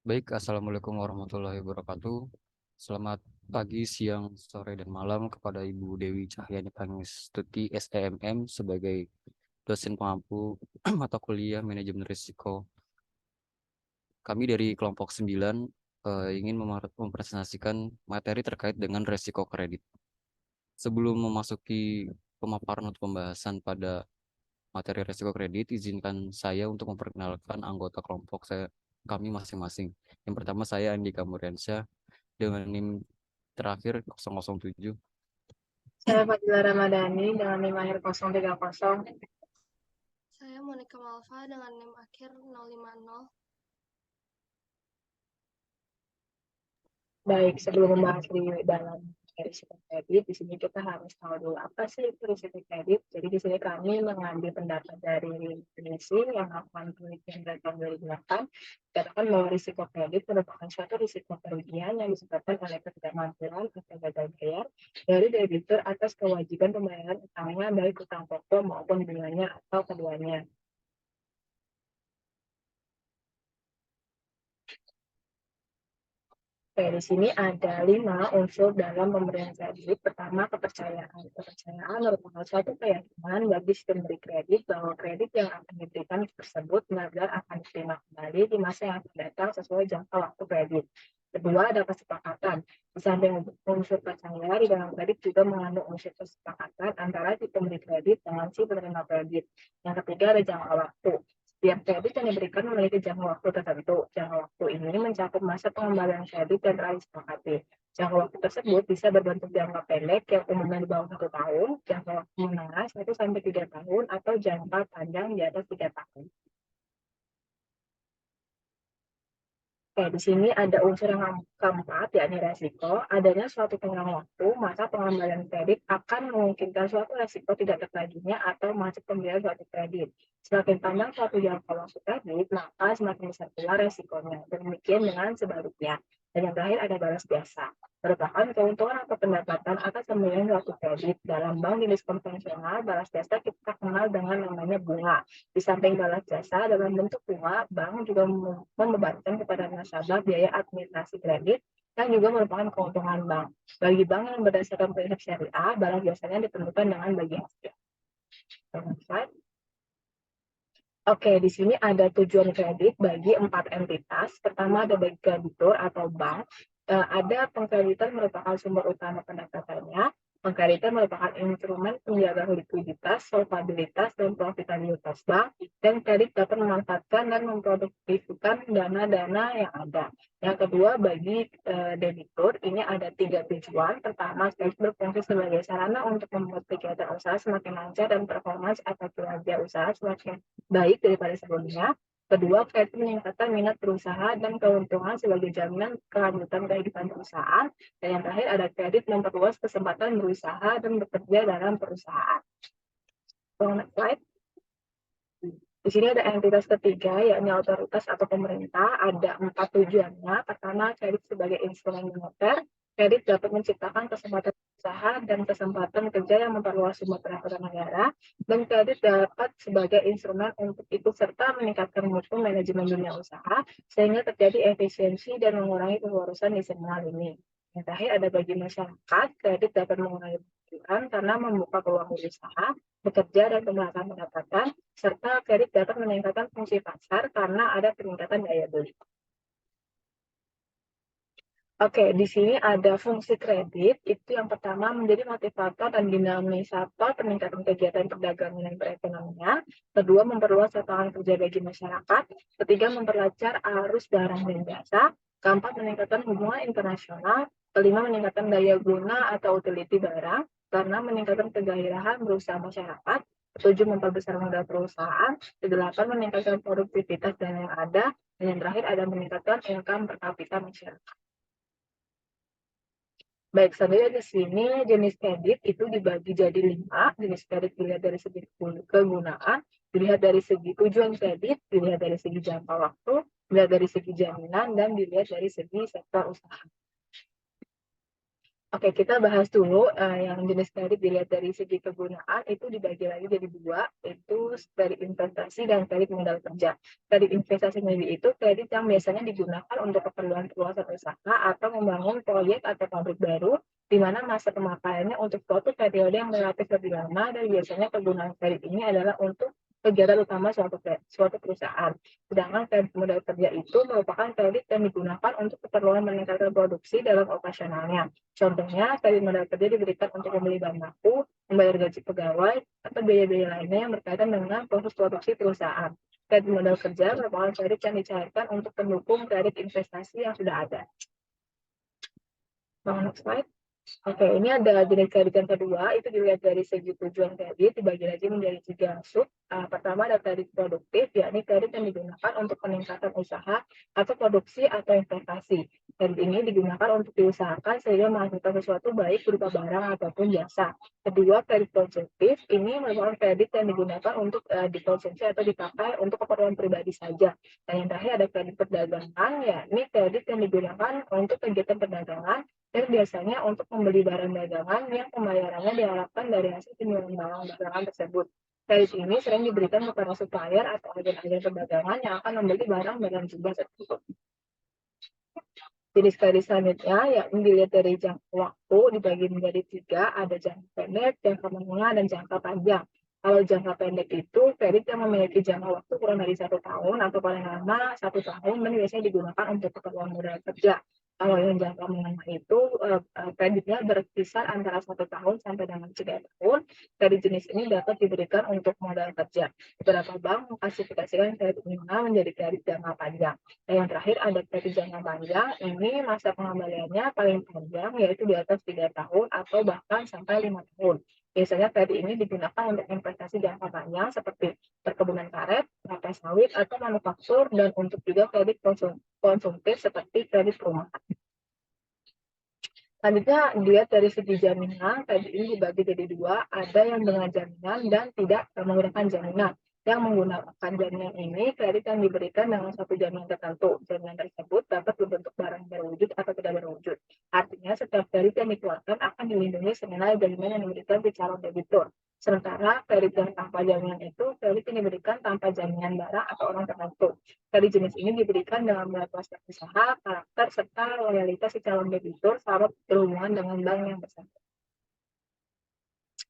Baik, Assalamualaikum warahmatullahi wabarakatuh. Selamat pagi, siang, sore, dan malam kepada Ibu Dewi Cahyani Pangestuti, SEMM, sebagai dosen pengampu mata kuliah Manajemen Risiko. Kami dari kelompok 9 ingin mempresentasikan materi terkait dengan risiko kredit. Sebelum memasuki pemaparan atau pembahasan pada materi risiko kredit, izinkan saya untuk memperkenalkan anggota kelompok kami masing-masing. Yang pertama saya Andika Muriansyah dengan NIM terakhir 007. Saya Fadila Ramadhani dengan NIM akhir 030. Saya Monica Malva dengan NIM akhir 050. Baik, sebelum membahas di dalam risiko kredit, di sini kita harus tahu dulu apa sih itu risiko kredit. Jadi di sini kami mengambil pendapat dari Indonesia yang melakukan penelitian dari tahun 2008. Katakan bahwa risiko kredit merupakan suatu risiko kerugian yang disebabkan oleh ketidakmampuan atau gagal bayar dari debitur atas kewajiban pembayaran utangnya, baik utang pokok maupun bunganya atau keduanya. Oke, di sini ada 5 unsur dalam pemberian kredit. Pertama, kepercayaan. Kepercayaan merupakan suatu keyakinan bagi si pemberi kredit bahwa kredit yang akan diberikan tersebut benar-benar akan diterima kembali di masa yang akan datang sesuai jangka waktu kredit. Kedua, ada kesepakatan. Di samping unsur percaya, di dalam kredit juga mengandung unsur kesepakatan antara si pemberi kredit dengan si penerima kredit. Yang ketiga, ada jangka waktu. Setiap kredit yang diberikan memiliki jangka waktu tertentu. Jangka waktu ini mencakup masa pengembalian kredit yang telah disepakati. Jangka waktu tersebut bisa berbentuk jangka pendek yang umumnya di bawah 1 tahun, jangka waktu menengah 1 sampai 3 tahun, atau jangka panjang di atas 3 tahun. Oke, di sini ada unsur yang keempat, yakni resiko. Adanya suatu tenggang waktu, masa pengembalian kredit akan memungkinkan suatu resiko tidak tertagihnya atau macet pembayaran suatu kredit. Semakin panjang suatu jangka waktu kredit, maka semakin besar pula resikonya. Demikian dengan sebaliknya. Dan yang terakhir ada balas jasa. Merupakan keuntungan atau pendapatan atas pembelian suatu kredit. Dalam bank jenis konvensional, balas jasa kita kenal dengan namanya bunga. Di samping balas jasa dalam bentuk bunga, bank juga membebankan kepada nasabah biaya administrasi kredit yang juga merupakan keuntungan bank. Bagi bank yang berdasarkan prinsip syariah, balas jasanya ditentukan dengan bagi hasil. Oke, di sini ada tujuan kredit bagi 4 entitas. Pertama ada bagi kreditur atau bank. Ada pengkreditan merupakan sumber utama pendapatannya. Pengkreditan merupakan instrumen penjaga likuiditas, solvabilitas, dan profitabilitas bank. Dan kredit dapat memanfaatkan dan memproduktifkan dana-dana yang ada. Yang kedua, bagi debitur, ini ada 3 tujuan. Pertama, kredit berfungsi sebagai sarana untuk membuat kegiatan usaha semakin lancar dan performa atau kinerja usaha semakin baik daripada sebelumnya. Kedua, kredit meningkatkan minat berusaha dan keuntungan sebagai jaminan kelanjutan kehidupan perusahaan. Dan yang terakhir ada kredit memperluas kesempatan berusaha dan bekerja dalam perusahaan. Next slide. Di sini ada entitas ketiga, yakni otoritas atau pemerintah. Ada 4 tujuannya. Pertama, kredit sebagai instrumen moneter. Kredit dapat menciptakan kesempatan usaha dan kesempatan kerja yang memperluas sumber pendapatan negara. Dan kredit dapat sebagai instrumen untuk ikut serta meningkatkan mutu manajemen dunia usaha, sehingga terjadi efisiensi dan mengurangi pengurusan di semua lini. Yang terakhir ada bagi masyarakat, kredit dapat mengurangi pengangguran karena membuka peluang usaha, bekerja, dan peningkatan pendapatan, serta kredit dapat meningkatkan fungsi pasar karena ada peningkatan daya beli. Oke, di sini ada fungsi kredit. Itu yang pertama menjadi motivator dan dinamisator peningkatan kegiatan perdagangan dan perekonomian. Kedua, memperluas lapangan kerja bagi masyarakat. Ketiga, memperlancar arus barang dan jasa. Keempat, meningkatkan hubungan internasional. Kelima, meningkatkan daya guna atau utility barang. Karena meningkatkan kegairahan berusaha masyarakat. Ketujuh, memperbesar modal perusahaan. Kedelapan, meningkatkan produktivitas dan yang ada. Dan yang terakhir ada meningkatkan income per kapita masyarakat. Baik, sebenarnya di sini jenis kredit itu dibagi jadi 5. Jenis kredit dilihat dari segi kegunaan, dilihat dari segi tujuan kredit, dilihat dari segi jangka waktu, dilihat dari segi jaminan, dan dilihat dari segi sektor usaha. Oke, kita bahas dulu yang jenis kredit dilihat dari segi kegunaan itu dibagi lagi jadi dua, itu kredit investasi dan kredit modal kerja. Kredit investasi sendiri itu kredit yang biasanya digunakan untuk keperluan perluasan usaha atau membangun proyek atau pabrik baru, di mana masa pemakaiannya untuk suatu periode yang relatif lebih lama dan biasanya kegunaan kredit ini adalah untuk kegiatan utama suatu perusahaan. Sedangkan kredit modal kerja itu merupakan kredit yang digunakan untuk keperluan meningkatkan produksi dalam operasionalnya. Contohnya, kredit modal kerja diberikan untuk membeli bahan baku, membayar gaji pegawai, atau biaya-biaya lainnya yang berkaitan dengan proses produksi perusahaan. Kredit modal kerja merupakan kredit yang dicairkan untuk pendukung kredit investasi yang sudah ada. Next slide. Oke, ini ada jenis kredit yang kedua, itu dilihat dari segi tujuan kredit, dibagi lagi menjadi 3 sub. Pertama ada kredit produktif, yakni kredit yang digunakan untuk peningkatan usaha atau produksi atau investasi. Kredit ini digunakan untuk diusahakan sehingga menghasilkan sesuatu baik berupa barang ataupun jasa. Kedua, kredit konsumtif, ini merupakan kredit yang digunakan untuk dikonsumsi atau dipakai untuk keperluan pribadi saja. Dan yang terakhir ada kredit perdagangan, yakni kredit yang digunakan untuk kegiatan perdagangan dan biasanya untuk membeli barang dagangan yang pembayarannya diharapkan dari hasil penjualan barang dagangan tersebut. Kredit ini sering diberikan kepada supplier atau agen-agen perdagangan yang akan membeli barang dalam jumlah tersebut. Jenis kredit selanjutnya yang dilihat dari jangka waktu dibagi menjadi 3, ada jangka pendek, jangka menengah, dan jangka panjang. Kalau jangka pendek itu kredit yang memiliki jangka waktu kurang dari 1 tahun atau paling lama 1 tahun dan biasanya digunakan untuk keperluan modal kerja. Kalau yang jangka menengah itu kreditnya berkisar antara 1 tahun sampai dengan 3 tahun. Kredit jenis ini dapat diberikan untuk modal kerja. Beberapa bank mengklasifikasikan kredit menengah menjadi kredit jangka panjang. Dan yang terakhir ada kredit jangka panjang. Ini masa pengembaliannya paling panjang yaitu di atas 3 tahun atau bahkan sampai 5 tahun. Biasanya kredit ini digunakan untuk investasi jangka panjang seperti perkebunan karet, kelapa sawit, atau manufaktur, dan untuk juga kredit konsumtif seperti kredit perumahan. Selanjutnya, dilihat dari segi jaminan, kredit ini dibagi jadi dua, ada yang dengan jaminan dan tidak menggunakan jaminan. Yang menggunakan jaminan ini, kredit yang diberikan dengan satu jaminan tertentu. Jaminan tersebut dapat berbentuk barang berwujud atau tidak berwujud. Artinya, setiap kredit yang dikeluarkan akan dilindungi senilai jaminan yang diberikan di calon debitur. Sementara kredit yang tanpa jaminan itu, kredit yang diberikan tanpa jaminan barang atau orang tertentu. Kredit jenis ini diberikan dengan melihat prospek usaha, karakter, serta loyalitas si calon debitur saat berhubungan dengan bank yang bersangkutan.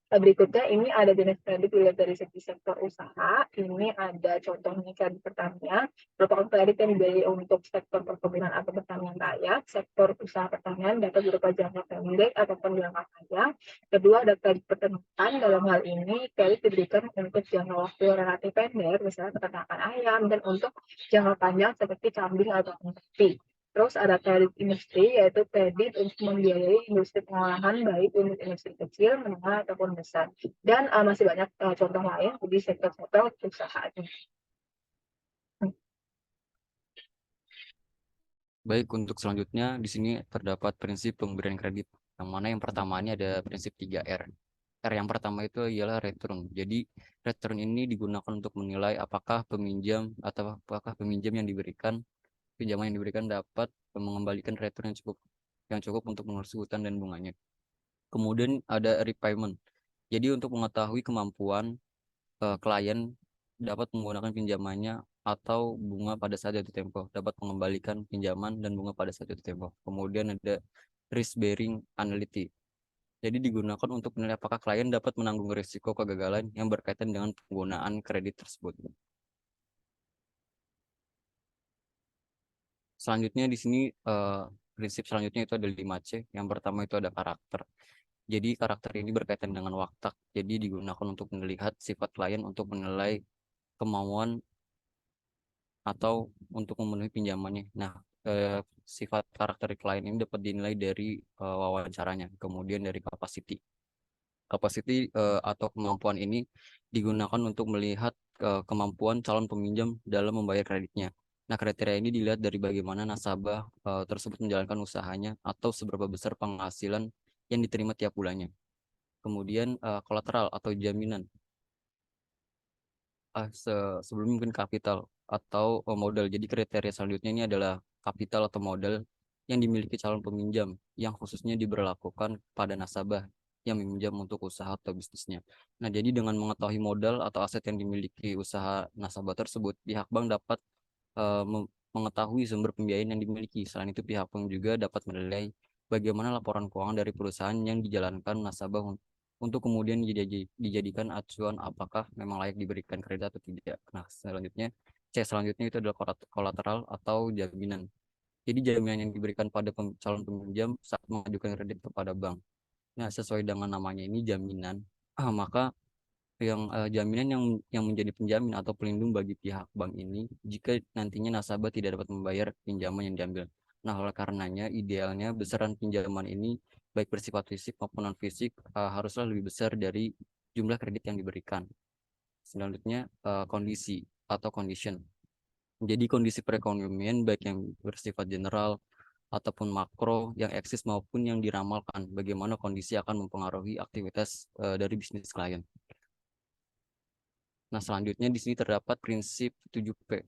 Berikutnya ini ada jenis kredit dilihat dari segi sektor usaha. Ini ada contohnya kredit pertanian, merupakan kredit yang diberi untuk sektor perkebunan atau pertanian rakyat. Sektor usaha pertanian dapat berupa jangka pendek ataupun jangka panjang. Kedua ada kredit peternakan. Dalam hal ini kredit diberikan untuk jangka waktu relatif pendek, misalnya peternakan ayam, dan untuk jangka panjang seperti kambing atau sapi. Terus ada kredit industri, yaitu kredit untuk membiayai industri pengolahan baik untuk industri kecil, menengah, ataupun besar. Dan masih banyak contoh lain di sektor-sektor usaha. Baik, untuk selanjutnya di sini terdapat prinsip pemberian kredit. Yang mana yang pertama ini ada prinsip 3R. R yang pertama itu ialah return. Jadi return ini digunakan untuk menilai apakah peminjam atau apakah peminjam yang diberikan pinjaman yang diberikan dapat mengembalikan return yang cukup untuk mengurangi hutang dan bunganya. Kemudian ada repayment. Jadi untuk mengetahui kemampuan klien dapat menggunakan pinjamannya atau bunga pada saat jatuh tempo, dapat mengembalikan pinjaman dan bunga pada saat jatuh tempo. Kemudian ada risk bearing analytic. Jadi digunakan untuk menilai apakah klien dapat menanggung risiko kegagalan yang berkaitan dengan penggunaan kredit tersebut. Selanjutnya di sini prinsip selanjutnya itu ada 5C. Yang pertama itu ada karakter. Jadi karakter ini berkaitan dengan watak. Jadi digunakan untuk melihat sifat klien untuk menilai kemauan atau untuk memenuhi pinjamannya. Nah, sifat karakter klien ini dapat dinilai dari wawancaranya, kemudian dari capacity. Capacity atau kemampuan ini digunakan untuk melihat kemampuan calon peminjam dalam membayar kreditnya. Nah, kriteria ini dilihat dari bagaimana nasabah tersebut menjalankan usahanya atau seberapa besar penghasilan yang diterima tiap bulannya. Kemudian kolateral atau jaminan. Sebelum mungkin kapital atau modal. Jadi kriteria selanjutnya ini adalah kapital atau modal. yang dimiliki calon peminjam yang khususnya diberlakukan pada nasabah yang meminjam untuk usaha atau bisnisnya. Nah, jadi dengan mengetahui modal atau aset yang dimiliki usaha nasabah tersebut, pihak bank dapat mengetahui sumber pembiayaan yang dimiliki. Selain itu, pihak bank juga dapat menilai bagaimana laporan keuangan dari perusahaan yang dijalankan nasabah untuk kemudian dijadikan acuan apakah memang layak diberikan kredit atau tidak. Nah, selanjutnya itu adalah kolateral atau jaminan. Jadi jaminan yang diberikan pada calon peminjam saat mengajukan kredit kepada bank. Nah, sesuai dengan namanya ini jaminan, maka jaminan yang menjadi penjamin atau pelindung bagi pihak bank ini jika nantinya nasabah tidak dapat membayar pinjaman yang diambil. Nah, oleh karenanya idealnya besaran pinjaman ini baik bersifat fisik maupun non fisik haruslah lebih besar dari jumlah kredit yang diberikan. Selanjutnya kondisi atau condition. Jadi kondisi perekonomian baik yang bersifat general ataupun makro yang eksis maupun yang diramalkan, bagaimana kondisi akan mempengaruhi aktivitas dari bisnis klien. Nah, selanjutnya di sini terdapat prinsip 7P.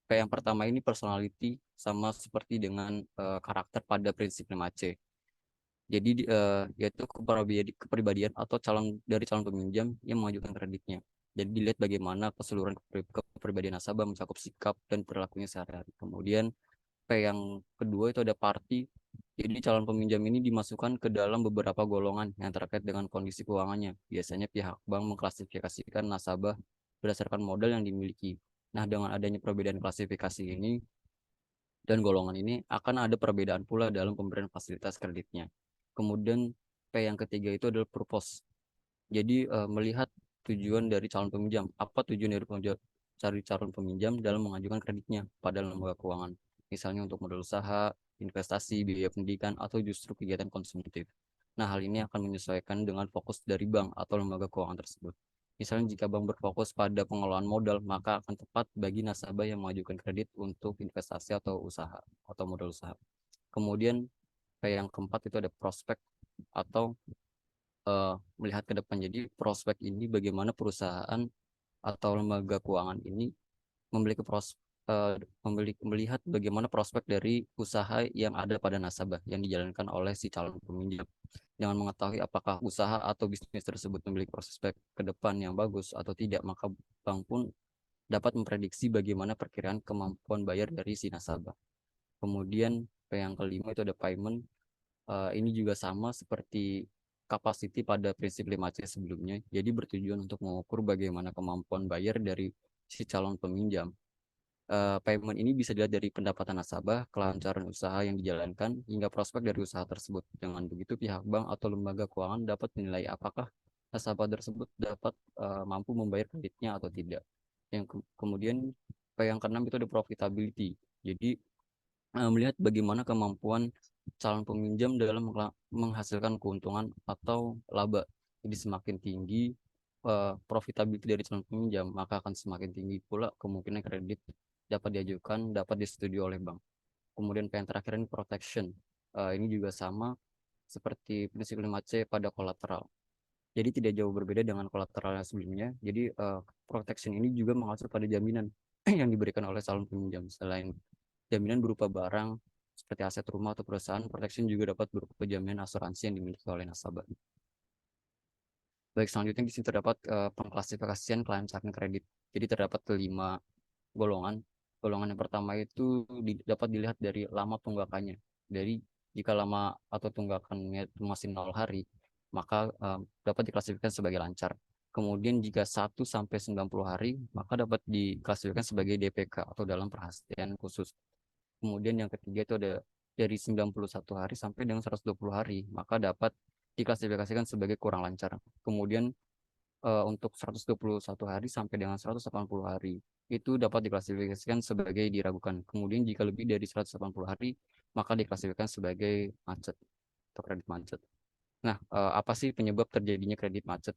P yang pertama ini personality, sama seperti dengan karakter pada prinsip 5C. Jadi yaitu kepribadian atau calon peminjam yang mengajukan kreditnya. Jadi dilihat bagaimana keseluruhan kepribadian nasabah mencakup sikap dan perilakunya sehari-hari. Kemudian P yang kedua itu ada party. Jadi calon peminjam ini dimasukkan ke dalam beberapa golongan yang terkait dengan kondisi keuangannya. Biasanya pihak bank mengklasifikasikan nasabah berdasarkan modal yang dimiliki. Nah, dengan adanya perbedaan klasifikasi ini dan golongan ini akan ada perbedaan pula dalam pemberian fasilitas kreditnya. Kemudian P yang ketiga itu adalah purpose. Jadi melihat tujuan dari calon peminjam. Apa tujuan dari calon peminjam dalam mengajukan kreditnya pada lembaga keuangan. Misalnya untuk modal usaha, investasi, biaya pendidikan, atau justru kegiatan konsumtif. Nah, hal ini akan menyesuaikan dengan fokus dari bank atau lembaga keuangan tersebut. Misalnya jika bank berfokus pada pengelolaan modal, maka akan tepat bagi nasabah yang mengajukan kredit untuk investasi atau usaha atau modal usaha. Kemudian yang keempat itu ada prospek atau melihat ke depan. Jadi prospek ini bagaimana perusahaan atau lembaga keuangan ini memiliki melihat bagaimana prospek dari usaha yang ada pada nasabah yang dijalankan oleh si calon peminjam. Dengan mengetahui apakah usaha atau bisnis tersebut memiliki prospek ke depan yang bagus atau tidak, maka bank pun dapat memprediksi bagaimana perkiraan kemampuan bayar dari si nasabah. Kemudian yang kelima itu ada payment. Ini juga sama seperti capacity pada prinsip 5C sebelumnya. Jadi bertujuan untuk mengukur bagaimana kemampuan bayar dari si calon peminjam. Payment ini bisa dilihat dari pendapatan nasabah, kelancaran usaha yang dijalankan, hingga prospek dari usaha tersebut. Dengan begitu, pihak bank atau lembaga keuangan dapat menilai apakah nasabah tersebut dapat mampu membayar kreditnya atau tidak. Kemudian, yang keenam itu ada profitability. Jadi, melihat bagaimana kemampuan calon peminjam dalam menghasilkan keuntungan atau laba. Jadi semakin tinggi profitability dari calon peminjam, maka akan semakin tinggi pula kemungkinan kredit dapat diajukan, dapat disetujui oleh bank. Kemudian yang terakhir ini protection. Ini juga sama seperti prinsip 5C pada kolateral. Jadi tidak jauh berbeda dengan kolateral yang sebelumnya. Jadi protection ini juga mengacu pada jaminan yang diberikan oleh calon peminjam. Selain jaminan berupa barang seperti aset rumah atau perusahaan, protection juga dapat berupa jaminan asuransi yang dimiliki oleh nasabah. Baik, selanjutnya di sini terdapat pengklasifikasian kelancaran kredit. Jadi terdapat 5 golongan. Golongan yang pertama itu dapat dilihat dari lama tunggakannya. Dari jika lama atau tunggakannya masih 0 hari, maka dapat diklasifikasikan sebagai lancar. Kemudian jika 1 sampai 90 hari, maka dapat diklasifikasikan sebagai DPK atau dalam perhatian khusus. Kemudian yang ketiga itu ada dari 91 hari sampai dengan 120 hari, maka dapat diklasifikasikan sebagai kurang lancar. Kemudian untuk 121 hari sampai dengan 180 hari itu dapat diklasifikasikan sebagai diragukan. Kemudian jika lebih dari 180 hari, maka diklasifikasikan sebagai macet atau kredit macet. Nah, apa sih penyebab terjadinya kredit macet?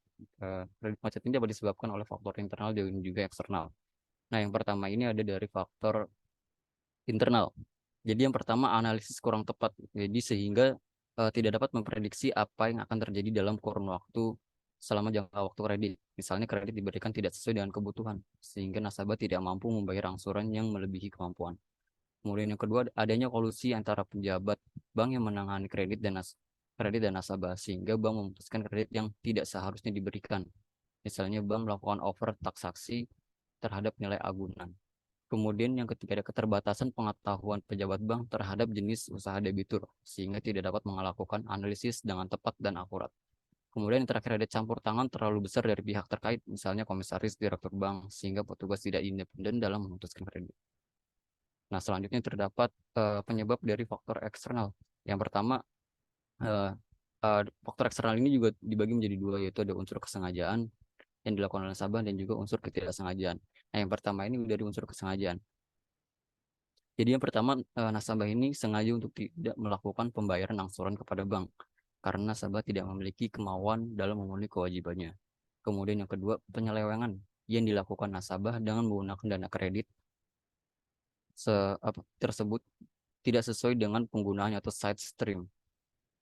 Kredit macet ini dapat disebabkan oleh faktor internal dan juga eksternal. Nah, yang pertama ini ada dari faktor internal. Jadi yang pertama analisis kurang tepat. Jadi sehingga tidak dapat memprediksi apa yang akan terjadi dalam kurun waktu selama jangka waktu kredit. Misalnya kredit diberikan tidak sesuai dengan kebutuhan, sehingga nasabah tidak mampu membayar angsuran yang melebihi kemampuan. Kemudian yang kedua, adanya kolusi antara penjabat bank yang menangani kredit dan nasabah, sehingga bank memutuskan kredit yang tidak seharusnya diberikan. Misalnya bank melakukan over transaksi terhadap nilai agunan. Kemudian yang ketiga, ada keterbatasan pengetahuan pejabat bank terhadap jenis usaha debitur, sehingga tidak dapat melakukan analisis dengan tepat dan akurat. Kemudian yang terakhir, ada campur tangan terlalu besar dari pihak terkait, misalnya komisaris, direktur bank, sehingga petugas tidak independen dalam memutuskan kredit. Nah, selanjutnya terdapat penyebab dari faktor eksternal. Yang pertama, faktor eksternal ini juga dibagi menjadi dua, yaitu ada unsur kesengajaan yang dilakukan oleh nasabah dan juga unsur ketidaksengajaan. Nah, yang pertama ini dari unsur kesengajaan. Jadi yang pertama, nasabah ini sengaja untuk tidak melakukan pembayaran angsuran kepada bank karena nasabah tidak memiliki kemauan dalam memenuhi kewajibannya. Kemudian yang kedua, penyelewengan yang dilakukan nasabah dengan menggunakan dana kredit tersebut tidak sesuai dengan penggunaannya atau side stream.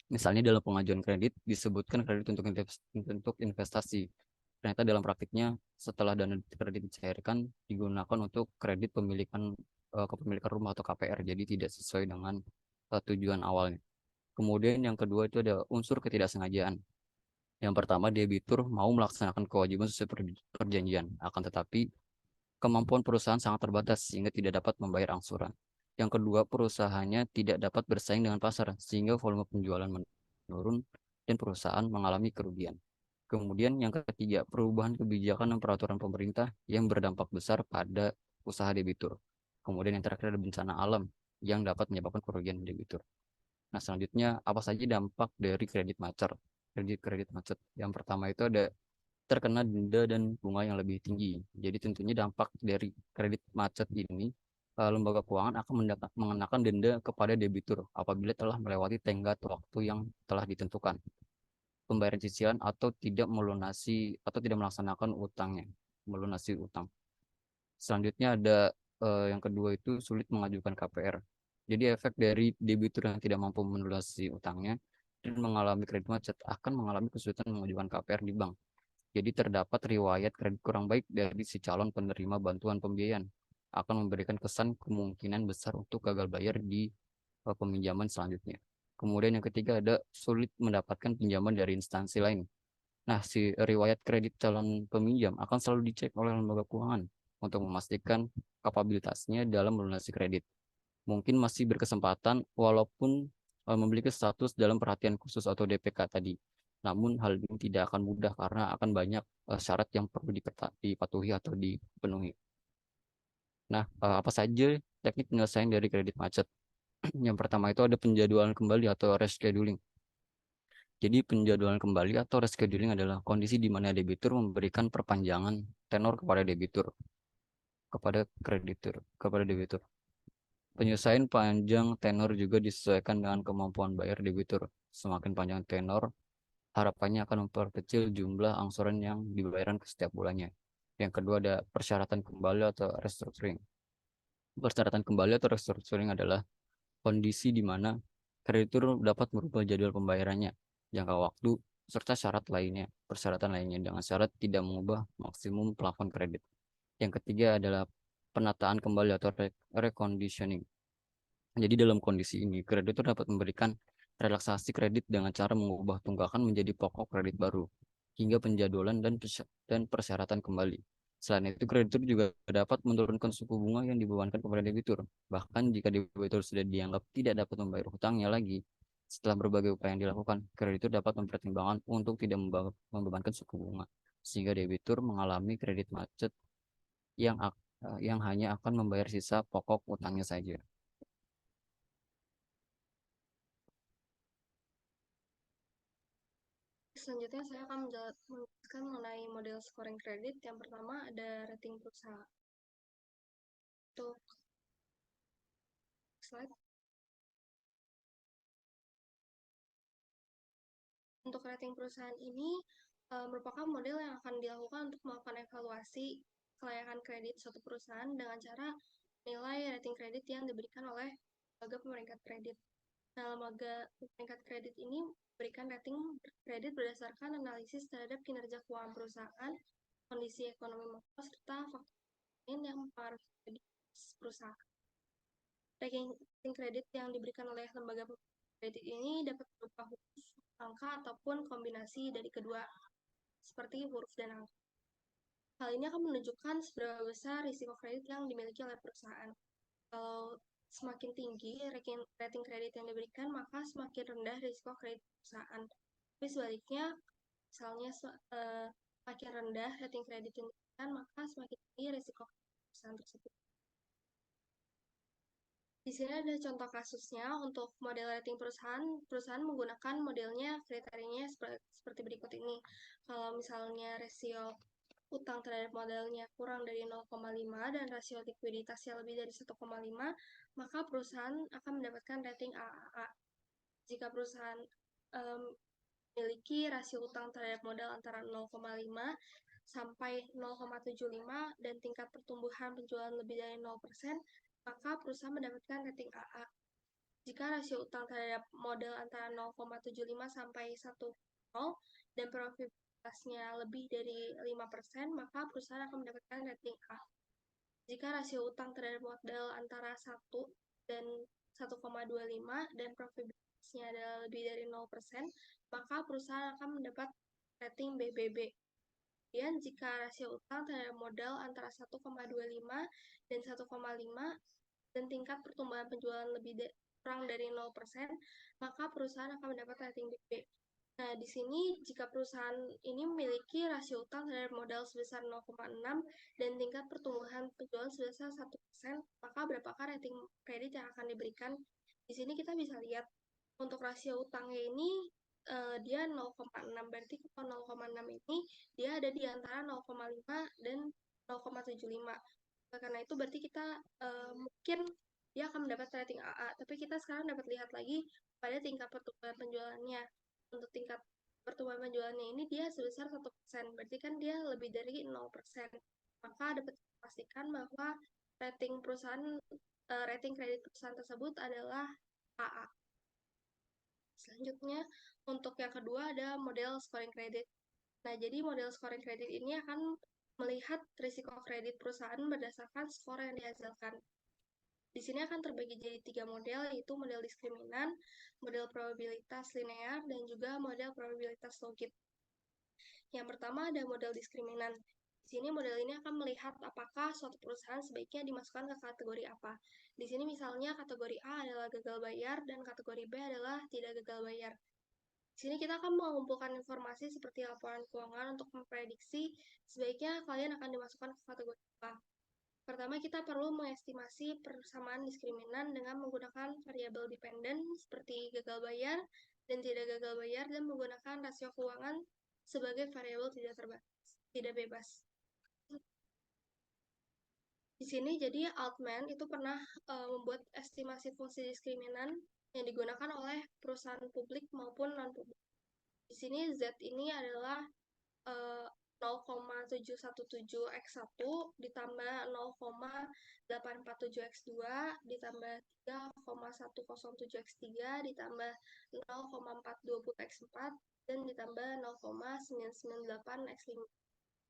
Misalnya dalam pengajuan kredit disebutkan kredit untuk investasi. Ternyata dalam praktiknya setelah dana kredit dicairkan digunakan untuk kredit kepemilikan rumah atau KPR, jadi tidak sesuai dengan tujuan awalnya. Kemudian yang kedua itu ada unsur ketidaksengajaan. Yang pertama, debitur mau melaksanakan kewajiban sesuai perjanjian, akan tetapi kemampuan perusahaan sangat terbatas sehingga tidak dapat membayar angsuran. Yang kedua, perusahaannya tidak dapat bersaing dengan pasar sehingga volume penjualan menurun dan perusahaan mengalami kerugian. Kemudian yang ketiga, perubahan kebijakan dan peraturan pemerintah yang berdampak besar pada usaha debitur. Kemudian yang terakhir ada bencana alam yang dapat menyebabkan kerugian debitur. Nah, selanjutnya apa saja dampak dari kredit macet? Kredit macet. Yang pertama itu ada terkena denda dan bunga yang lebih tinggi. Jadi tentunya dampak dari kredit macet ini, lembaga keuangan akan mengenakan denda kepada debitur apabila telah melewati tenggat waktu yang telah ditentukan, pembayaran cicilan atau tidak melaksanakan utangnya, melunasi utang. Selanjutnya ada yang kedua itu sulit mengajukan KPR. Jadi efek dari debitur yang tidak mampu melunasi utangnya dan mengalami kredit macet akan mengalami kesulitan mengajukan KPR di bank. Jadi terdapat riwayat kredit kurang baik dari si calon penerima bantuan pembiayaan, akan memberikan kesan kemungkinan besar untuk gagal bayar di peminjaman selanjutnya. Kemudian yang ketiga ada sulit mendapatkan pinjaman dari instansi lain. Nah, si riwayat kredit calon peminjam akan selalu dicek oleh lembaga keuangan untuk memastikan kapabilitasnya dalam melunasi kredit. Mungkin masih berkesempatan walaupun memiliki status dalam perhatian khusus atau DPK tadi. Namun hal ini tidak akan mudah karena akan banyak syarat yang perlu dipatuhi atau dipenuhi. Nah, apa saja teknik penyelesaian dari kredit macet? Yang pertama itu ada penjadwalan kembali atau rescheduling. Jadi penjadwalan kembali atau rescheduling adalah kondisi di mana debitur memberikan perpanjangan tenor kepada debitur. Penyelesaian panjang tenor juga disesuaikan dengan kemampuan bayar debitur. Semakin panjang tenor, harapannya akan memperkecil jumlah angsuran yang dibayarkan ke setiap bulannya. Yang kedua ada persyaratan kembali atau restructuring. Persyaratan kembali atau restructuring adalah kondisi di mana kreditur dapat merubah jadwal pembayarannya, jangka waktu, serta persyaratan lainnya dengan syarat tidak mengubah maksimum plafon kredit. Yang ketiga adalah penataan kembali atau reconditioning. Jadi dalam kondisi ini, kreditur dapat memberikan relaksasi kredit dengan cara mengubah tunggakan menjadi pokok kredit baru, hingga penjadwalan dan persyaratan kembali. Selain itu, kreditur juga dapat menurunkan suku bunga yang dibebankan kepada debitur. Bahkan jika debitur sudah dianggap tidak dapat membayar hutangnya lagi, setelah berbagai upaya yang dilakukan, kreditur dapat mempertimbangkan untuk tidak membebankan suku bunga, sehingga debitur mengalami kredit macet yang hanya akan membayar sisa pokok utangnya saja. Selanjutnya saya akan menjelaskan mengenai model scoring kredit. Yang pertama ada rating perusahaan. Untuk slide. Untuk rating perusahaan ini merupakan model yang akan dilakukan untuk melakukan evaluasi kelayakan kredit suatu perusahaan dengan cara nilai rating kredit yang diberikan oleh lembaga pemeringkat kredit. Nah, lembaga pemeringkat kredit ini memberikan rating kredit berdasarkan analisis terhadap kinerja keuangan perusahaan, kondisi ekonomi makro, serta faktor lain yang mempengaruhi kredit perusahaan. Ranking kredit yang diberikan oleh lembaga kredit ini dapat berupa huruf, angka, ataupun kombinasi dari kedua, seperti huruf dan angka. Hal ini akan menunjukkan seberapa besar risiko kredit yang dimiliki oleh perusahaan. Kalau semakin tinggi rating kredit yang diberikan, maka semakin rendah risiko kredit perusahaan. Tapi sebaliknya, misalnya semakin rendah rating kredit yang diberikan, maka semakin tinggi risiko perusahaan tersebut. Di sini ada contoh kasusnya untuk model rating perusahaan. Perusahaan menggunakan modelnya kriterianya seperti berikut ini. Kalau misalnya rasio utang terhadap modalnya kurang dari 0,5 dan rasio likuiditasnya lebih dari 1,5, maka perusahaan akan mendapatkan rating AAA. Jika perusahaan memiliki rasio utang terhadap modal antara 0,5 sampai 0,75 dan tingkat pertumbuhan penjualan lebih dari 0%, maka perusahaan mendapatkan rating AA. Jika rasio utang terhadap modal antara 0,75 sampai 1,0 dan profitabilitasnya lebih dari 5%, maka perusahaan akan mendapatkan rating A. Jika rasio utang terhadap modal antara 1 dan 1,25 dan profitabilitasnya adalah lebih dari 0%, maka perusahaan akan mendapat rating BBB. Kemudian, jika rasio utang terhadap modal antara 1,25 dan 1,5 dan tingkat pertumbuhan penjualan kurang dari 0%, maka perusahaan akan mendapat rating BB. Nah, di sini jika perusahaan ini memiliki rasio utang terhadap modal sebesar 0,6 dan tingkat pertumbuhan penjualan sebesar 1%, maka berapakah rating kredit yang akan diberikan? Di sini kita bisa lihat untuk rasio utangnya ini dia 0,6, berarti kalau 0,6 ini dia ada di antara 0,5 dan 0,75. Karena itu berarti kita mungkin dia akan mendapat rating AA, tapi kita sekarang dapat lihat lagi pada tingkat pertumbuhan penjualannya. Untuk tingkat pertumbuhan penjualannya ini dia sebesar 1%, berarti kan dia lebih dari 0%. Maka dapat dipastikan bahwa rating kredit perusahaan tersebut adalah AA. Selanjutnya, untuk yang kedua ada model scoring kredit. Nah, jadi model scoring kredit ini akan melihat risiko kredit perusahaan berdasarkan skor yang dihasilkan. Di sini akan terbagi jadi 3 model, yaitu model diskriminan, model probabilitas linear, dan juga model probabilitas logit. Yang pertama ada model diskriminan. Di sini model ini akan melihat apakah suatu perusahaan sebaiknya dimasukkan ke kategori apa. Di sini misalnya kategori A adalah gagal bayar dan kategori B adalah tidak gagal bayar. Di sini kita akan mengumpulkan informasi seperti laporan keuangan untuk memprediksi sebaiknya kalian akan dimasukkan ke kategori apa. Pertama, kita perlu mengestimasi persamaan diskriminan dengan menggunakan variabel dependen seperti gagal bayar dan tidak gagal bayar dan menggunakan rasio keuangan sebagai variabel tidak bebas. Di sini jadi Altman itu pernah membuat estimasi fungsi diskriminan yang digunakan oleh perusahaan publik maupun non-publik. Di sini Z ini adalah 0,717x1 ditambah 0,847x2 ditambah 3,107x3 ditambah 0,420x4 dan ditambah 0,998x5,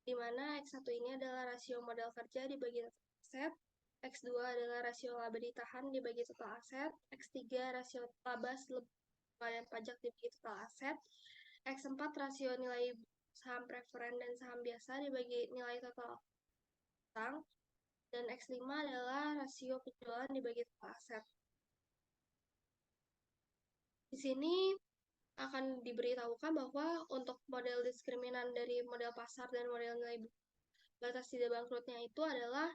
di mana X1 ini adalah rasio modal kerja dibagi total aset, X2 adalah rasio laba ditahan dibagi total aset, X3 rasio laba dan pajak dibagi total aset, X4 rasio nilai saham preferen dan saham biasa dibagi nilai total utang, dan X5 adalah rasio penjualan dibagi total aset. Di sini akan diberitahukan bahwa untuk model diskriminan dari model pasar dan model nilai batas tidak bangkrutnya itu adalah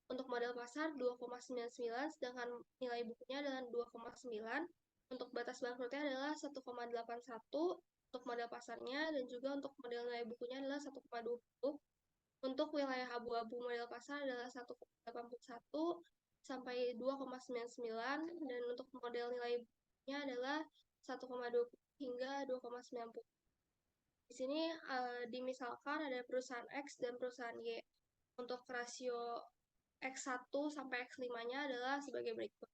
untuk model pasar 2,99, sedangkan nilai bukunya adalah 2,9. Untuk batas bangkrutnya adalah 1,81 untuk model pasarnya, dan juga untuk model nilai bukunya adalah 1,20. Untuk wilayah abu-abu model pasar adalah 1,81 sampai 2,99, dan untuk model nilai bukunya adalah 1,20 hingga 2,90. Di sini dimisalkan ada perusahaan X dan perusahaan Y. Untuk rasio X1 sampai X5-nya adalah sebagai berikut.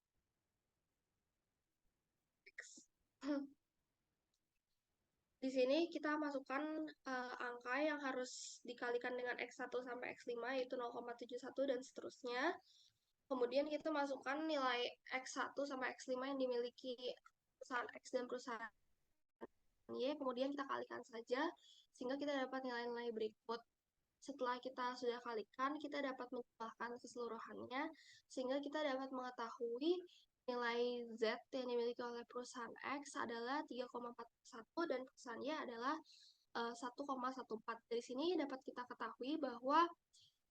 Di sini kita masukkan angka yang harus dikalikan dengan X1 sampai X5, yaitu 0,71 dan seterusnya. Kemudian kita masukkan nilai X1 sampai X5 yang dimiliki perusahaan X dan perusahaan Y, kemudian kita kalikan saja, sehingga kita dapat nilai-nilai berikut. Setelah kita sudah kalikan, kita dapat menjumlahkan keseluruhannya, sehingga kita dapat mengetahui nilai Z yang dimiliki oleh perusahaan X adalah 3,41 dan perusahaan Y adalah 1,14. Dari sini dapat kita ketahui bahwa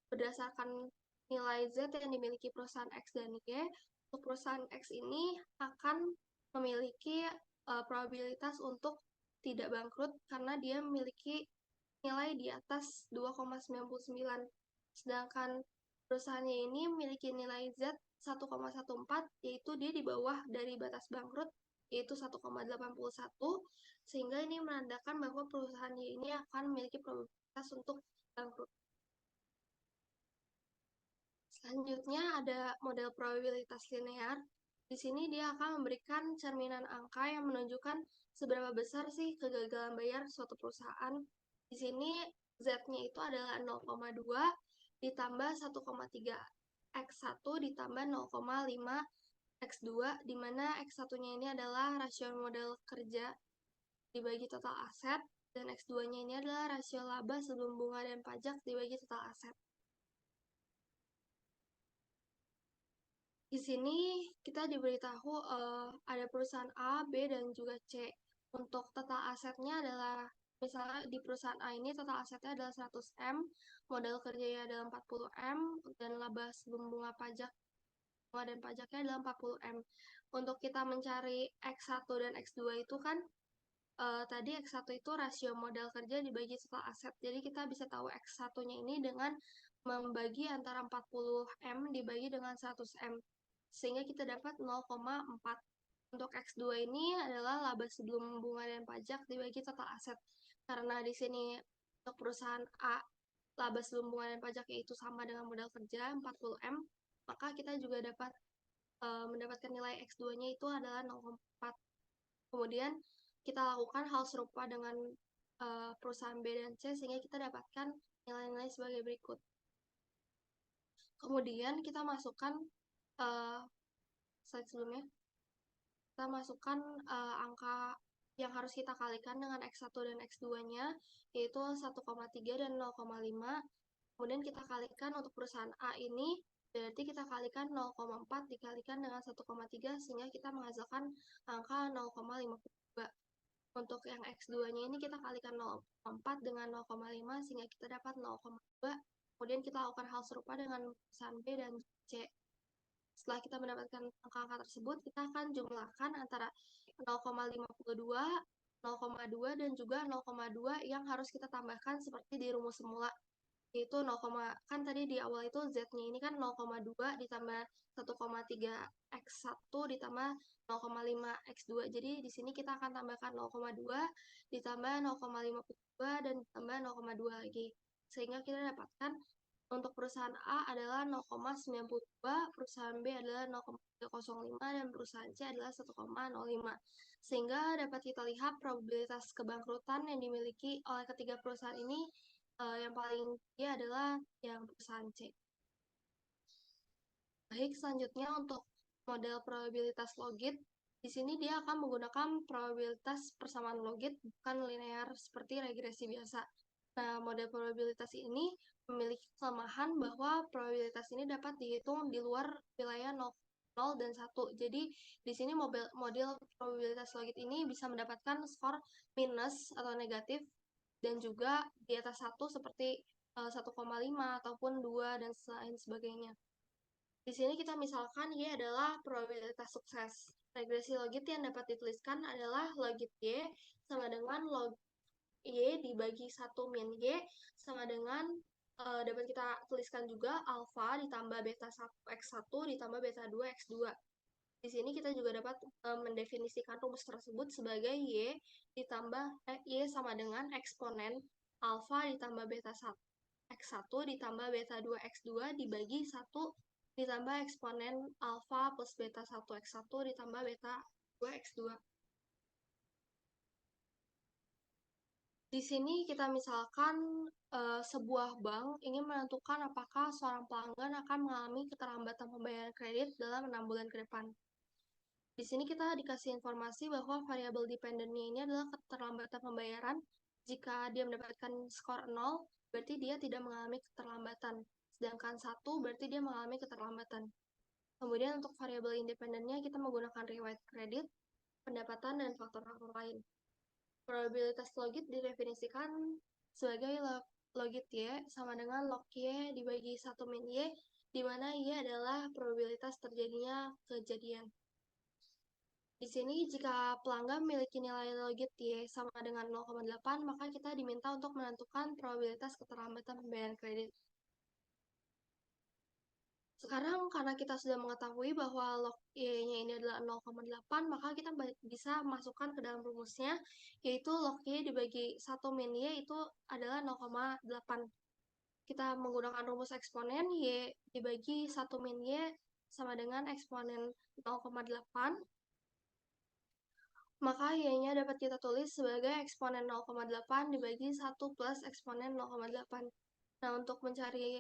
berdasarkan nilai Z yang dimiliki perusahaan X dan Y, untuk perusahaan X ini akan memiliki probabilitas untuk tidak bangkrut karena dia memiliki nilai di atas 2,99. Sedangkan perusahaannya ini memiliki nilai Z 1,14, yaitu dia di bawah dari batas bangkrut, yaitu 1,81, sehingga ini menandakan bahwa perusahaannya ini akan memiliki probabilitas untuk bangkrut. Selanjutnya ada model probabilitas linear. Di sini dia akan memberikan cerminan angka yang menunjukkan seberapa besar sih kegagalan bayar suatu perusahaan. Di sini Z-nya itu adalah 0,2 ditambah 1,3 X1 ditambah 0,5 X2, di mana X1-nya ini adalah rasio modal kerja dibagi total aset, dan X2-nya ini adalah rasio laba sebelum bunga dan pajak dibagi total aset. Di sini kita diberitahu ada perusahaan A, B, dan juga C. Untuk total asetnya adalah, misalnya di perusahaan A ini total asetnya adalah 100M, modal kerjanya adalah 40M, dan laba sebelum bunga dan pajaknya adalah 40M. Untuk kita mencari X1 dan X2 itu kan, tadi X1 itu rasio modal kerja dibagi total aset. Jadi kita bisa tahu X1-nya ini dengan membagi antara 40M dibagi dengan 100M, sehingga kita dapat 0,4. Untuk X2 ini adalah laba sebelum bunga dan pajak dibagi total aset. Karena di sini untuk perusahaan A, laba sebelum bunga dan pajaknya itu sama dengan modal kerja 40M, maka kita juga dapat mendapatkan nilai X2-nya itu adalah 0,4. Kemudian kita lakukan hal serupa dengan perusahaan B dan C, sehingga kita dapatkan nilai-nilai sebagai berikut. Kemudian kita masukkan slide sebelumnya, kita masukkan angka yang harus kita kalikan dengan X1 dan X2-nya, yaitu 1,3 dan 0,5. Kemudian kita kalikan untuk perusahaan A ini, berarti kita kalikan 0,4 dikalikan dengan 1,3, sehingga kita menghasilkan angka 0,52. Untuk yang X2-nya ini kita kalikan 0,4 dengan 0,5, sehingga kita dapat 0,2. Kemudian kita lakukan hal serupa dengan perusahaan B dan C. Setelah kita mendapatkan angka-angka tersebut, kita akan jumlahkan antara 0,52, 0,2, dan juga 0,2 yang harus kita tambahkan seperti di rumus semula, yaitu 0, kan tadi di awal itu Z-nya ini kan 0,2 ditambah 1,3 X1 ditambah 0,5 X2. Jadi di sini kita akan tambahkan 0,2 ditambah 0,52 dan ditambah 0,2 lagi. Sehingga kita dapatkan untuk perusahaan A adalah 0,92, perusahaan B adalah 0,305, dan perusahaan C adalah 1,05. Sehingga dapat kita lihat probabilitas kebangkrutan yang dimiliki oleh ketiga perusahaan ini yang paling tinggi adalah yang perusahaan C. Baik, selanjutnya untuk model probabilitas logit, di sini dia akan menggunakan probabilitas persamaan logit, bukan linear seperti regresi biasa. Nah, model probabilitas ini memiliki kelemahan bahwa probabilitas ini dapat dihitung di luar wilayah 0 dan 1. Jadi, di sini model probabilitas logit ini bisa mendapatkan skor minus atau negatif, dan juga di atas 1 seperti 1,5 ataupun 2 dan lain sebagainya. Di sini kita misalkan Y adalah probabilitas sukses. Regresi logit yang dapat dituliskan adalah logit Y sama dengan log Y dibagi 1 min Y sama dengan dapat kita tuliskan juga alfa ditambah beta 1 X1 ditambah beta 2 X2. Di sini kita juga dapat mendefinisikan rumus tersebut sebagai Y sama dengan eksponen alfa ditambah beta 1 X1 ditambah beta 2 X2 dibagi 1 ditambah eksponen alfa plus beta 1 X1 ditambah beta 2 X2. Di sini kita misalkan sebuah bank ingin menentukan apakah seorang pelanggan akan mengalami keterlambatan pembayaran kredit dalam 6 bulan ke depan. Di sini kita dikasih informasi bahwa variabel dependennya ini adalah keterlambatan pembayaran. Jika dia mendapatkan skor 0, berarti dia tidak mengalami keterlambatan. Sedangkan 1 berarti dia mengalami keterlambatan. Kemudian untuk variabel independennya kita menggunakan riwayat kredit, pendapatan, dan faktor-faktor lain. Probabilitas logit didefinisikan sebagai logit Y sama dengan log Y dibagi 1 min Y, di mana Y adalah probabilitas terjadinya kejadian. Di sini, jika pelanggan memiliki nilai logit Y sama dengan 0,8, maka kita diminta untuk menentukan probabilitas keterlambatan pembayaran kredit. Sekarang, karena kita sudah mengetahui bahwa log Y-nya ini adalah 0,8, maka kita bisa masukkan ke dalam rumusnya, yaitu log Y dibagi 1 min Y itu adalah 0,8. Kita menggunakan rumus eksponen, Y dibagi 1 min Y sama dengan eksponen 0,8, maka Y-nya dapat kita tulis sebagai eksponen 0,8 dibagi 1 plus eksponen 0,8. Nah, untuk mencari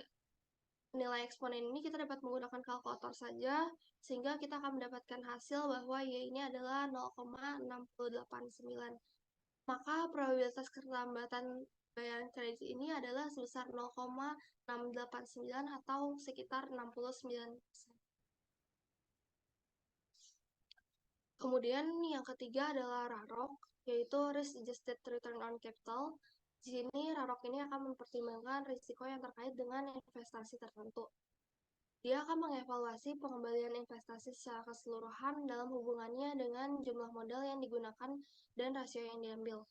nilai eksponen ini kita dapat menggunakan kalkulator saja, sehingga kita akan mendapatkan hasil bahwa Y ini adalah 0,689. Maka probabilitas keterlambatan bayaran kredit ini adalah sebesar 0,689 atau sekitar 69%. Kemudian yang ketiga adalah RAROC, yaitu Risk Adjusted Return on Capital. Di sini RAROC ini akan mempertimbangkan risiko yang terkait dengan investasi tertentu. Dia akan mengevaluasi pengembalian investasi secara keseluruhan dalam hubungannya dengan jumlah modal yang digunakan dan rasio yang diambil.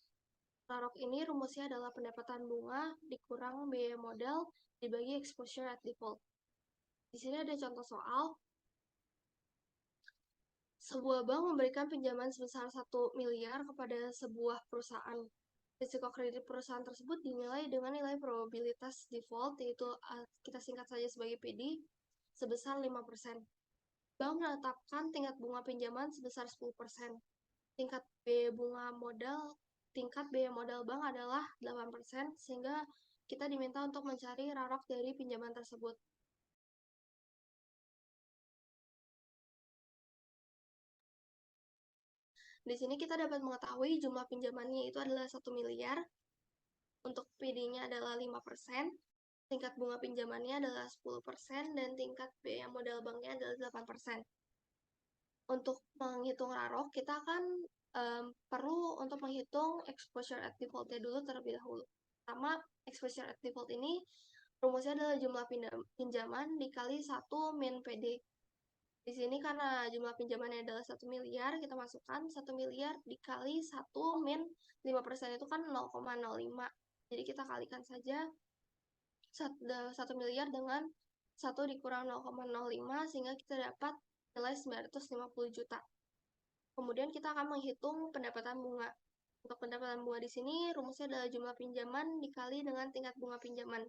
RAROC ini rumusnya adalah pendapatan bunga dikurang biaya modal dibagi exposure at default. Di sini ada contoh soal. Sebuah bank memberikan pinjaman sebesar 1 miliar kepada sebuah perusahaan. Risiko kredit perusahaan tersebut dinilai dengan nilai probabilitas default, yaitu kita singkat saja sebagai PD, sebesar 5%. Bank menetapkan tingkat bunga pinjaman sebesar 10%. Tingkat biaya modal bank adalah 8%, sehingga kita diminta untuk mencari RAROC dari pinjaman tersebut. Di sini kita dapat mengetahui jumlah pinjamannya itu adalah 1 miliar, untuk PD-nya adalah 5%, tingkat bunga pinjamannya adalah 10%, dan tingkat biaya modal banknya adalah 8%. Untuk menghitung RAROC, kita akan perlu untuk menghitung exposure at default-nya dulu terlebih dahulu. Pertama, exposure at default ini rumusnya adalah jumlah pinjaman dikali 1 min PD. Di sini karena jumlah pinjamannya adalah 1 miliar, kita masukkan 1 miliar dikali 1 min 5% itu kan 0,05. Jadi kita kalikan saja 1 miliar dengan 1 dikurang 0,05, sehingga kita dapat nilai 950 juta. Kemudian kita akan menghitung pendapatan bunga. Untuk pendapatan bunga di sini rumusnya adalah jumlah pinjaman dikali dengan tingkat bunga pinjaman.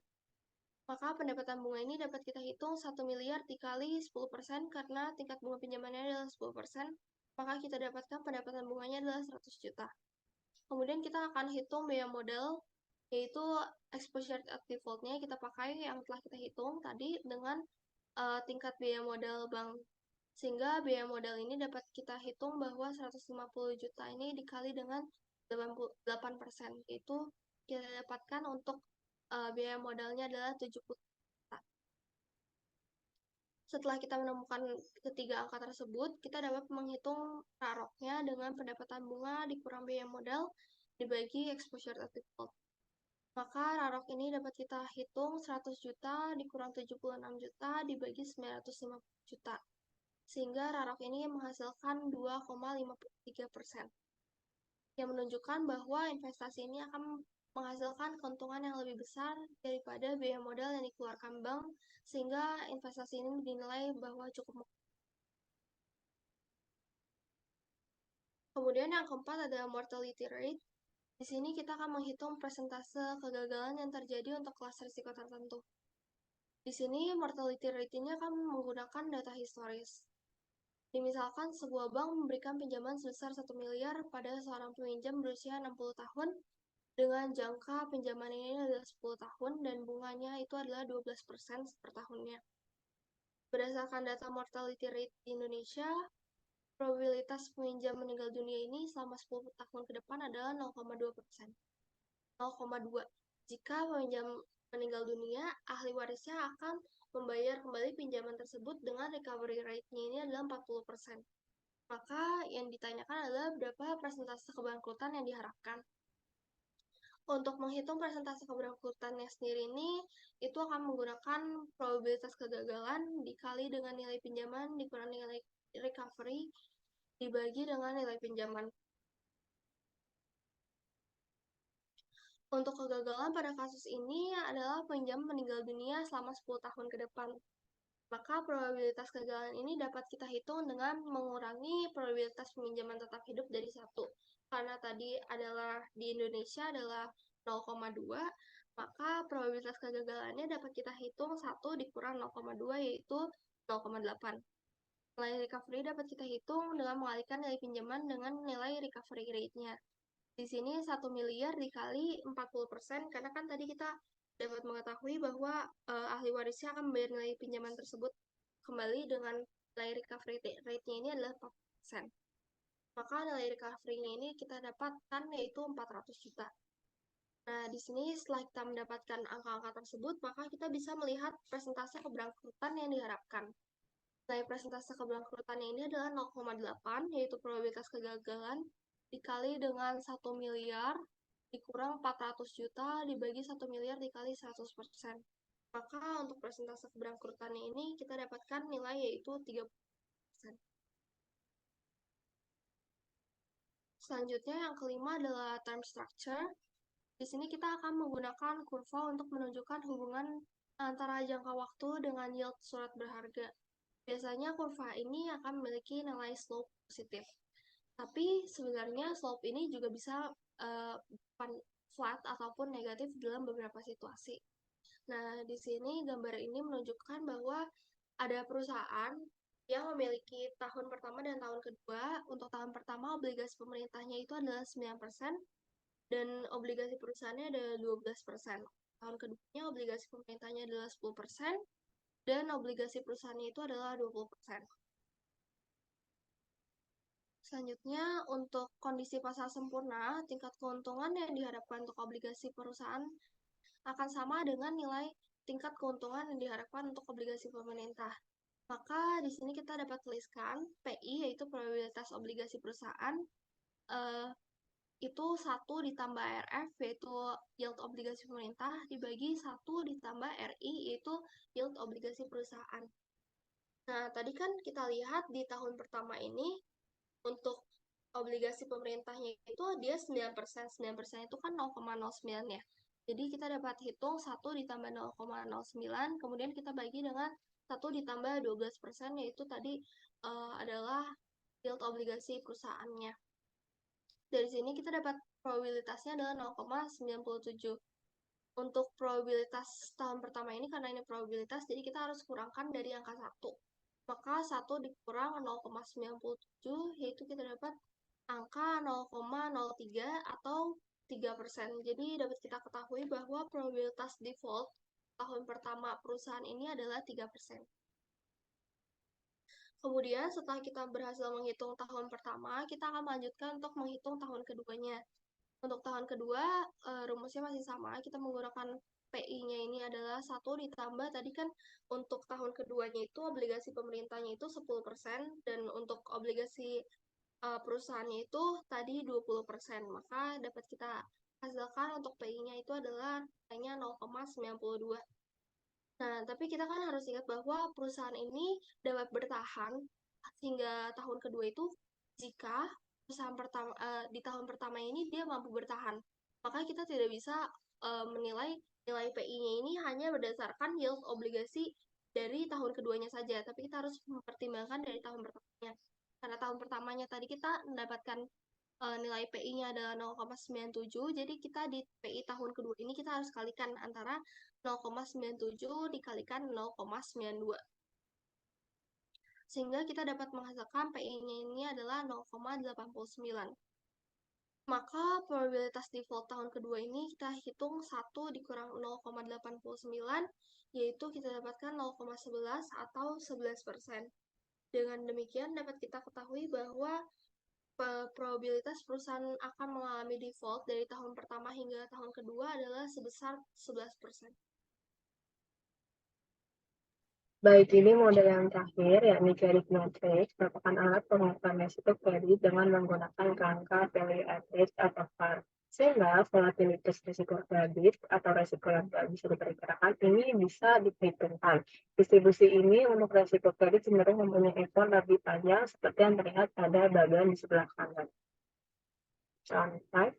Maka pendapatan bunga ini dapat kita hitung 1 miliar dikali 10% karena tingkat bunga pinjamannya adalah 10%, maka kita dapatkan pendapatan bunganya adalah 100 juta. Kemudian kita akan hitung biaya modal, yaitu exposure at default-nya kita pakai yang telah kita hitung tadi dengan tingkat biaya modal bank. Sehingga biaya modal ini dapat kita hitung bahwa 150 juta ini dikali dengan 8%, yaitu kita dapatkan untuk biaya modalnya adalah 70 juta. Setelah kita menemukan ketiga angka tersebut, kita dapat menghitung RAROC-nya dengan pendapatan bunga dikurang biaya modal dibagi exposure at default. Maka RAROC ini dapat kita hitung 100 juta dikurang 76 juta dibagi 950 juta. Sehingga RAROC ini menghasilkan 2,53%. Yang menunjukkan bahwa investasi ini akan menghasilkan keuntungan yang lebih besar daripada biaya modal yang dikeluarkan bank, sehingga investasi ini dinilai bahwa cukup. Kemudian yang keempat adalah mortality rate. Di sini kita akan menghitung persentase kegagalan yang terjadi untuk kelas risiko tertentu. Di sini mortality rate ini akan menggunakan data historis. Misalkan sebuah bank memberikan pinjaman sebesar 1 miliar pada seorang peminjam berusia 60 tahun dengan jangka pinjaman ini adalah 10 tahun dan bunganya itu adalah 12% per tahunnya. Berdasarkan data mortality rate di Indonesia, probabilitas peminjam meninggal dunia ini selama 10 tahun ke depan adalah 0,2%. 0,2. Jika peminjam meninggal dunia, ahli warisnya akan membayar kembali pinjaman tersebut dengan recovery rate-nya ini adalah 40%. Maka yang ditanyakan adalah berapa persentase kebangkrutan yang diharapkan. Untuk menghitung persentase kebangkrutannya sendiri ini, itu akan menggunakan probabilitas kegagalan dikali dengan nilai pinjaman dikurangi nilai recovery dibagi dengan nilai pinjaman. Untuk kegagalan pada kasus ini adalah pinjam meninggal dunia selama 10 tahun ke depan. Maka probabilitas kegagalan ini dapat kita hitung dengan mengurangi probabilitas peminjaman tetap hidup dari 1. Karena tadi adalah di Indonesia adalah 0,2, maka probabilitas kegagalannya dapat kita hitung 1 dikurang 0,2 yaitu 0,8. Nilai recovery dapat kita hitung dengan mengalihkan nilai pinjaman dengan nilai recovery rate-nya. Di sini 1 miliar dikali 40%, karena kan tadi kita dapat mengetahui bahwa ahli warisnya akan membayar nilai pinjaman tersebut kembali dengan nilai recovery rate-nya ini adalah 4%. Maka nilai recovery-nya ini kita dapatkan yaitu 400 juta. Nah, di sini setelah kita mendapatkan angka-angka tersebut, maka kita bisa melihat persentase keberangkrutan yang diharapkan. Nilai persentase keberangkrutannya ini adalah 0,8, yaitu probabilitas kegagalan, dikali dengan 1 miliar, dikurang 400 juta, dibagi 1 miliar dikali 100%. Maka untuk persentase keberangkrutannya ini kita dapatkan nilai yaitu 30%. Selanjutnya yang kelima adalah term structure. Di sini kita akan menggunakan kurva untuk menunjukkan hubungan antara jangka waktu dengan yield surat berharga. Biasanya kurva ini akan memiliki nilai slope positif. Tapi sebenarnya slope ini juga bisa flat ataupun negatif dalam beberapa situasi. Nah, di sini gambar ini menunjukkan bahwa ada perusahaan yang memiliki tahun pertama dan tahun kedua. Untuk tahun pertama, obligasi pemerintahnya itu adalah 9%, dan obligasi perusahaannya ada 12%. Tahun keduanya, obligasi pemerintahnya adalah 10%, dan obligasi perusahaannya itu adalah 20%. Selanjutnya, untuk kondisi pasar sempurna, tingkat keuntungan yang diharapkan untuk obligasi perusahaan akan sama dengan nilai tingkat keuntungan yang diharapkan untuk obligasi pemerintah. Maka di sini kita dapat tuliskan PI, yaitu probabilitas obligasi perusahaan, itu 1 ditambah RF, yaitu yield obligasi pemerintah, dibagi 1 ditambah RI, yaitu yield obligasi perusahaan. Nah, tadi kan kita lihat di tahun pertama ini, untuk obligasi pemerintahnya itu dia 9%. 9% itu kan 0,09 ya. Jadi kita dapat hitung 1 ditambah 0,09, kemudian kita bagi dengan 1 ditambah 12%, yaitu tadi adalah yield obligasi perusahaannya. Dari sini kita dapat probabilitasnya adalah 0,97. Untuk probabilitas tahun pertama ini, karena ini probabilitas, jadi kita harus kurangkan dari angka 1. Maka 1 dikurang 0,97, yaitu kita dapat angka 0,03 atau 3%. Jadi dapat kita ketahui bahwa probabilitas default tahun pertama perusahaan ini adalah 3%. Kemudian setelah kita berhasil menghitung tahun pertama, kita akan melanjutkan untuk menghitung tahun keduanya. Untuk tahun kedua, rumusnya masih sama. Kita menggunakan PI-nya ini adalah 1 ditambah, tadi kan untuk tahun keduanya itu obligasi pemerintahnya itu 10%, dan untuk obligasi perusahaannya itu tadi 20%. Maka dapat kita hasilkan untuk PI-nya itu adalah nilainya 0,92. Nah, tapi kita kan harus ingat bahwa perusahaan ini dapat bertahan hingga tahun kedua itu jika perusahaan pertama di tahun pertama ini dia mampu bertahan. Maka kita tidak bisa menilai nilai PI-nya ini hanya berdasarkan yield obligasi dari tahun keduanya saja, tapi kita harus mempertimbangkan dari tahun pertamanya. Karena tahun pertamanya tadi kita mendapatkan nilai PI-nya adalah 0,97, jadi kita di PI tahun kedua ini kita harus kalikan antara 0,97 dikalikan 0,92. Sehingga kita dapat menghasilkan PI-nya ini adalah 0,89. maka probabilitas default tahun kedua ini kita hitung 1 dikurang 0,89, yaitu kita dapatkan 0,11 atau 11%. Dengan demikian dapat kita ketahui bahwa probabilitas perusahaan akan mengalami default dari tahun pertama hingga tahun kedua adalah sebesar 11%. Baik, ini model yang terakhir, yakni credit matrix, merupakan alat pengukuran risiko kredit dengan menggunakan kerangka value at risk atau VaR. Sehingga volatilitas risiko kredit atau risiko yang tidak bisa diperkirakan ini bisa diperhitungkan. Distribusi ini untuk risiko kredit cenderung mempunyai ekor lebih panjang seperti yang terlihat pada bagian di sebelah kanan. Contoh.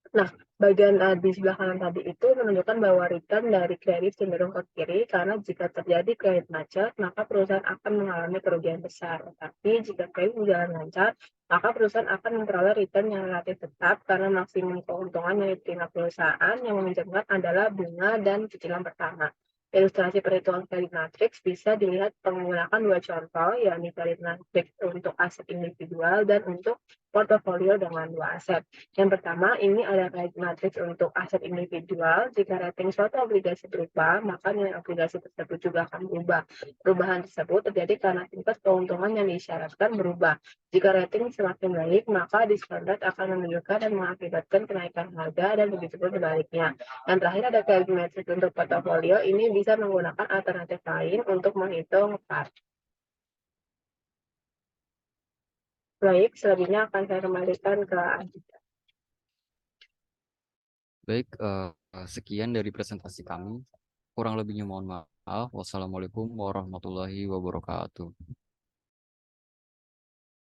Nah, bagian di sebelah kanan tadi itu menunjukkan bahwa return dari kredit cenderung ke kiri karena jika terjadi kredit macet, maka perusahaan akan mengalami kerugian besar. Tapi jika kredit berjalan lancar, maka perusahaan akan memperoleh return yang relatif tetap karena maksimum keuntungan yang diterima perusahaan yang meminjamkan adalah bunga dan cicilan pertama. Ilustrasi perhitungan kredit matrix bisa dilihat menggunakan dua contoh, yakni kredit matrix untuk aset individual dan untuk portofolio dengan dua aset. Yang pertama, ini ada kredit matrix untuk aset individual. Jika rating suatu obligasi berubah, maka nilai obligasi tersebut juga akan berubah. Perubahan tersebut terjadi karena tingkat keuntungan yang disyaratkan berubah. Jika rating semakin baik, maka diskon rate akan menunjukkan dan mengakibatkan kenaikan harga dan begitu pun sebaliknya. Yang terakhir ada kredit matrix untuk portofolio. Ini bisa menggunakan alternatif lain untuk menghitung VaR. Baik, selebihnya akan saya kembalikan ke Andi. Baik, sekian dari presentasi kami. Kurang lebihnya mohon maaf. Wassalamualaikum warahmatullahi wabarakatuh.